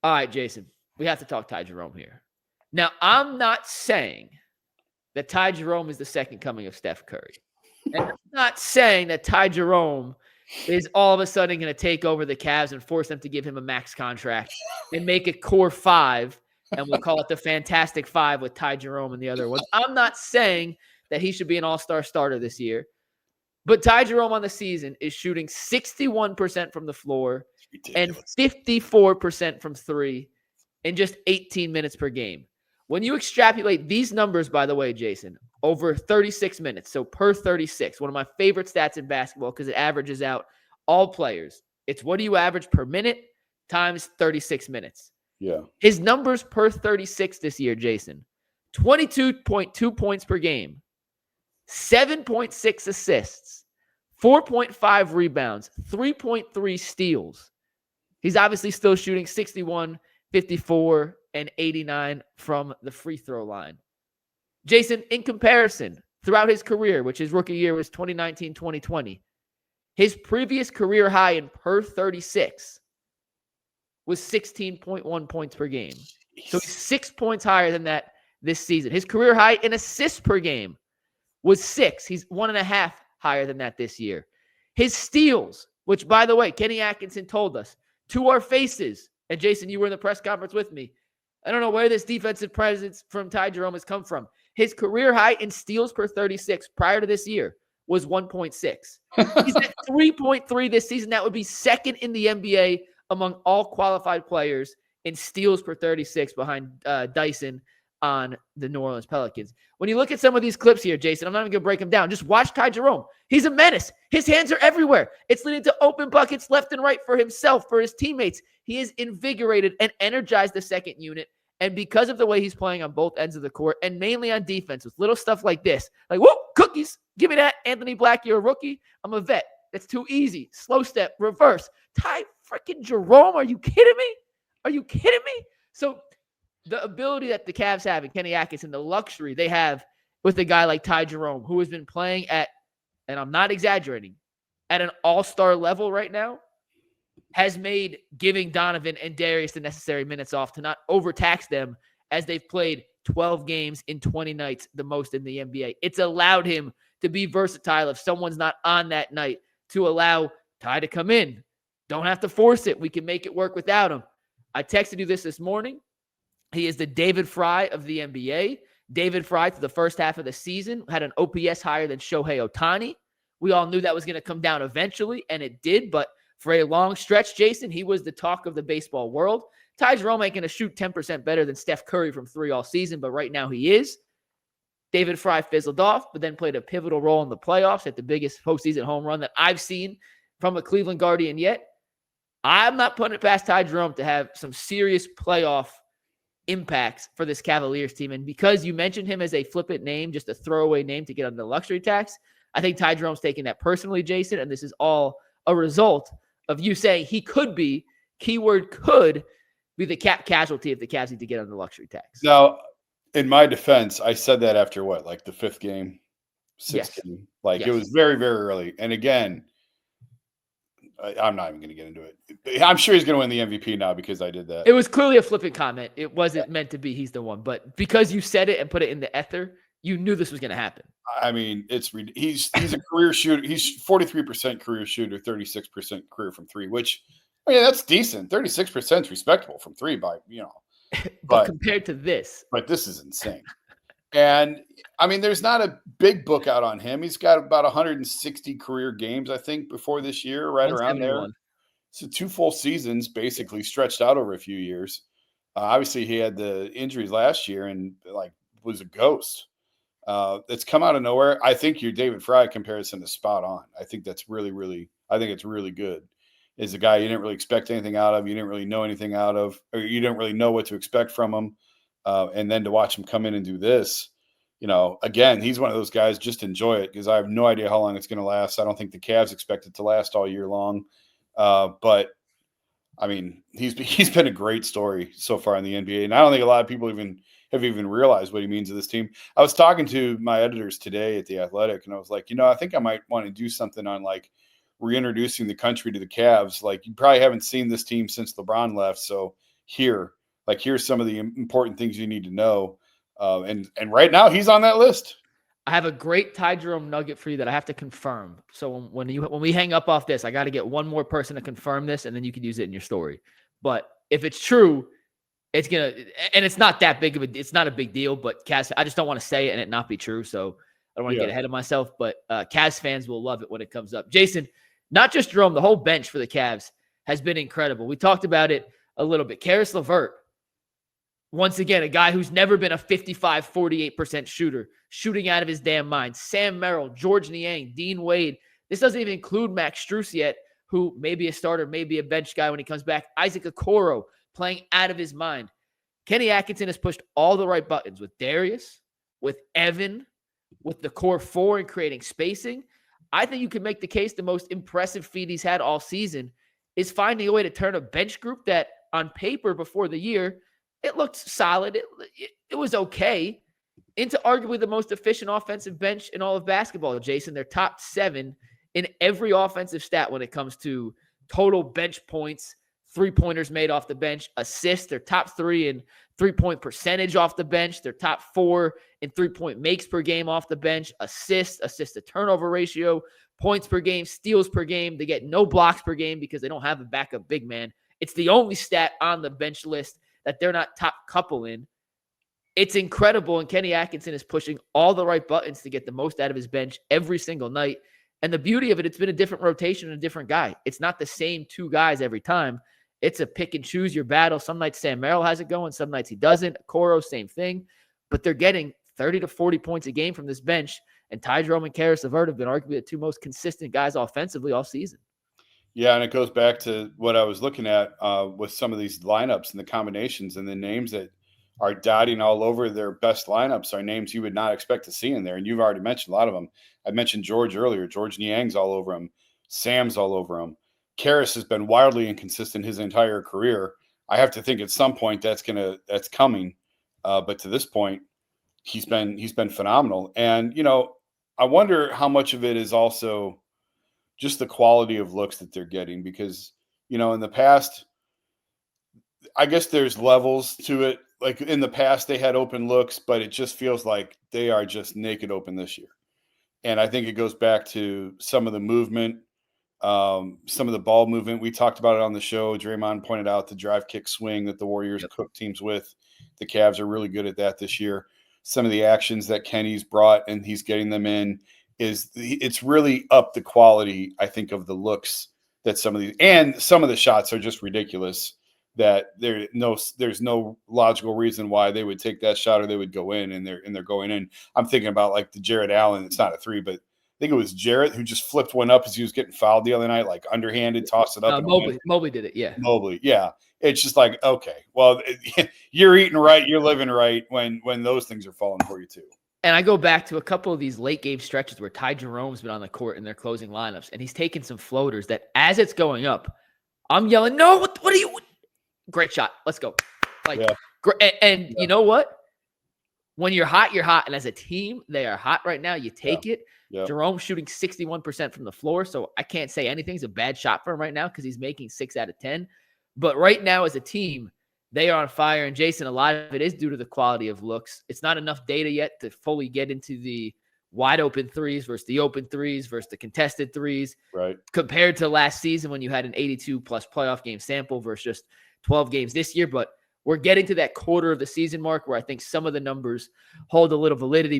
All right, Jason, we have to talk Ty Jerome here. Now, I'm not saying that Ty Jerome is the second coming of Steph Curry. And I'm not saying that Ty Jerome is all of a sudden going to take over the Cavs and force them to give him a max contract and make a core five, and we'll call it the Fantastic Five with Ty Jerome and the other ones. I'm not saying that he should be an all-star starter this year, but Ty Jerome on the season is shooting 61% from the floor and 54% from three in just 18 minutes per game. When you extrapolate these numbers, by the way, Jason, over 36 minutes, so per 36, one of my favorite stats in basketball because it averages out all players. It's what do you average per minute times 36 minutes. Yeah. His numbers per 36 this year, Jason, 22.2 points per game, 7.6 assists, 4.5 rebounds, 3.3 steals. He's obviously still shooting 61, 54, and 89 from the free throw line. Jason, in comparison, throughout his career, which his rookie year was 2019-2020, his previous career high in per 36 was 16.1 points per game. So he's 6 points higher than that this season. His career high in assists per game was 6. He's 1.5 higher than that this year. His steals, which, by the way, Kenny Atkinson told us, to our faces, and Jason, you were in the press conference with me, I don't know where this defensive presence from Ty Jerome has come from. His career high in steals per 36 prior to this year was 1.6. He's at 3.3 this season. That would be second in the NBA among all qualified players in steals per 36 behind Dyson on the New Orleans Pelicans. When you look at some of these clips here, Jason, I'm not even going to break them down. Just watch Ty Jerome. He's a menace. His hands are everywhere. It's leading to open buckets left and right for himself, for his teammates. He is invigorated and energized the second unit. And because of the way he's playing on both ends of the court, and mainly on defense with little stuff like this, like, whoop, cookies, give me that. Anthony Black, you're a rookie. I'm a vet. That's too easy. Slow step, reverse. Ty freaking Jerome, are you kidding me? Are you kidding me? So the ability that the Cavs have and Kenny Atkinson, the luxury they have with a guy like Ty Jerome, who has been playing at, and I'm not exaggerating, at an all-star level right now, has made giving Donovan and Darius the necessary minutes off to not overtax them as they've played 12 games in 20 nights, the most in the NBA. It's allowed him to be versatile if someone's not on that night, to allow Ty to come in. Don't have to force it. We can make it work without him. I texted you this morning. He is the David Fry of the NBA. David Fry, through the first half of the season, had an OPS higher than Shohei Ohtani. We all knew that was going to come down eventually, and it did. But for a long stretch, Jason, he was the talk of the baseball world. Ty Jerome ain't going to shoot 10% better than Steph Curry from three all season, but right now he is. David Fry fizzled off, but then played a pivotal role in the playoffs at the biggest postseason home run that I've seen from a Cleveland Guardian yet. I'm not putting it past Ty Jerome to have some serious playoff impacts for this Cavaliers team. And because you mentioned him as a flip-it name, just a throwaway name to get on the luxury tax, I think Ty Jerome's taking that personally, Jason, and this is all a result of you saying he could be, keyword could, be the cap casualty if the Cavs need to get on the luxury tax. Now, in my defense, I said that after what, like the fifth game, sixth game? Like it was very, very early. And again, I'm not even going to get into it. I'm sure he's going to win the MVP now because I did that. It was clearly a flippant comment. It wasn't meant to be he's the one. But because you said it and put it in the ether, you knew this was going to happen. I mean, he's a career shooter. He's 43% career shooter, 36% career from three, which, I mean, that's decent. 36% is respectable from three by, but compared to this. But this is insane. And, I mean, there's not a big book out on him. He's got about 160 career games, I think, before this year, right around there. So 2 full seasons basically stretched out over a few years. Obviously, he had the injuries last year and, was a ghost. It's come out of nowhere. I think your David Fry comparison is spot on. I think that's really, really – I think it's really good. Is a guy you didn't really expect anything out of, you didn't really know anything out of, or you didn't really know what to expect from him. And then to watch him come in and do this, again, he's one of those guys, just enjoy it because I have no idea how long it's going to last. I don't think the Cavs expect it to last all year long. But, I mean, he's been a great story so far in the NBA. And I don't think a lot of people have even realized what he means to this team. I was talking to my editors today at The Athletic, and I was like, I think I might want to do something on, reintroducing the country to the Cavs. You probably haven't seen this team since LeBron left, so here. Like, here's some of the important things you need to know. And right now he's on that list. I have a great Ty Jerome nugget for you that I have to confirm. So when we hang up off this, I got to get one more person to confirm this, and then you can use it in your story. But if it's true, it's and it's not that big of it's not a big deal. But Cavs, I just don't want to say it and it not be true. So I don't want to get ahead of myself. But Cavs fans will love it when it comes up. Jason, not just Jerome, the whole bench for the Cavs has been incredible. We talked about it a little bit. Caris Levert, once again, a guy who's never been a 55, 48% shooter, shooting out of his damn mind. Sam Merrill, George Niang, Dean Wade. This doesn't even include Max Strus yet, who may be a starter, may be a bench guy when he comes back. Isaac Okoro playing out of his mind. Kenny Atkinson has pushed all the right buttons with Darius, with Evan, with the core four and creating spacing. I think you can make the case the most impressive feat he's had all season is finding a way to turn a bench group that on paper before the year, it looked solid. It was okay, into arguably the most efficient offensive bench in all of basketball, Jason. They're top 7 in every offensive stat when it comes to total bench points, three-pointers made off the bench, assists. They're top 3 in three-point percentage off the bench. They're top 4 in three-point makes per game off the bench, assist-to-turnover ratio, points per game, steals per game. They get no blocks per game because they don't have a backup big man. It's the only stat on the bench list that they're not top couple in. It's incredible, and Kenny Atkinson is pushing all the right buttons to get the most out of his bench every single night. And the beauty of it, it's been a different rotation and a different guy. It's not the same 2 guys every time. It's a pick and choose your battle. Some nights Sam Merrill has it going, some nights he doesn't. Okoro, same thing. But they're getting 30 to 40 points a game from this bench, and Ty Jerome and Caris Levert have been arguably the 2 most consistent guys offensively all season. Yeah, and it goes back to what I was looking at with some of these lineups and the combinations, and the names that are dotting all over their best lineups are names you would not expect to see in there. And you've already mentioned a lot of them. I mentioned George earlier. George Niang's all over him. Sam's all over him. Caris has been wildly inconsistent his entire career. I have to think at some point that's coming. But to this point, he's been phenomenal. And, I wonder how much of it is also just the quality of looks that they're getting, because, in the past, I guess there's levels to it. Like in the past, they had open looks, but it just feels like they are just naked open this year. And I think it goes back to some of the movement, some of the ball movement. We talked about it on the show. Draymond pointed out the drive kick swing that the Warriors cook teams with. The Cavs are really good at that this year. Some of the actions that Kenny's brought and he's getting them in, it's really up the quality, I think, of the looks that some of the shots are just ridiculous, that there's no logical reason why they would take that shot or they would go in, and they're going in. I'm thinking about like the Jarrett Allen. It's not a 3, but I think it was Jarrett who just flipped one up as he was getting fouled the other night, like underhanded, tossed it up. Mobley did it. Yeah. Mobley. Yeah. It's just like, okay, well, you're eating right. You're living right when those things are falling for you too. And I go back to a couple of these late game stretches where Ty Jerome's been on the court in their closing lineups, and he's taken some floaters that as it's going up, I'm yelling, no, what are you? Great shot. Let's go. You know what? When you're hot, you're hot. And as a team, they are hot right now. You take it. Yeah. Jerome shooting 61% from the floor. So I can't say anything's a bad shot for him right now because he's making 6 out of 10. But right now as a team, they are on fire. And Jason, a lot of it is due to the quality of looks. It's not enough data yet to fully get into the wide open threes versus the open threes versus the contested threes. Right. Compared to last season when you had an 82 plus playoff game sample versus just 12 games this year. But we're getting to that quarter of the season mark where I think some of the numbers hold a little validity.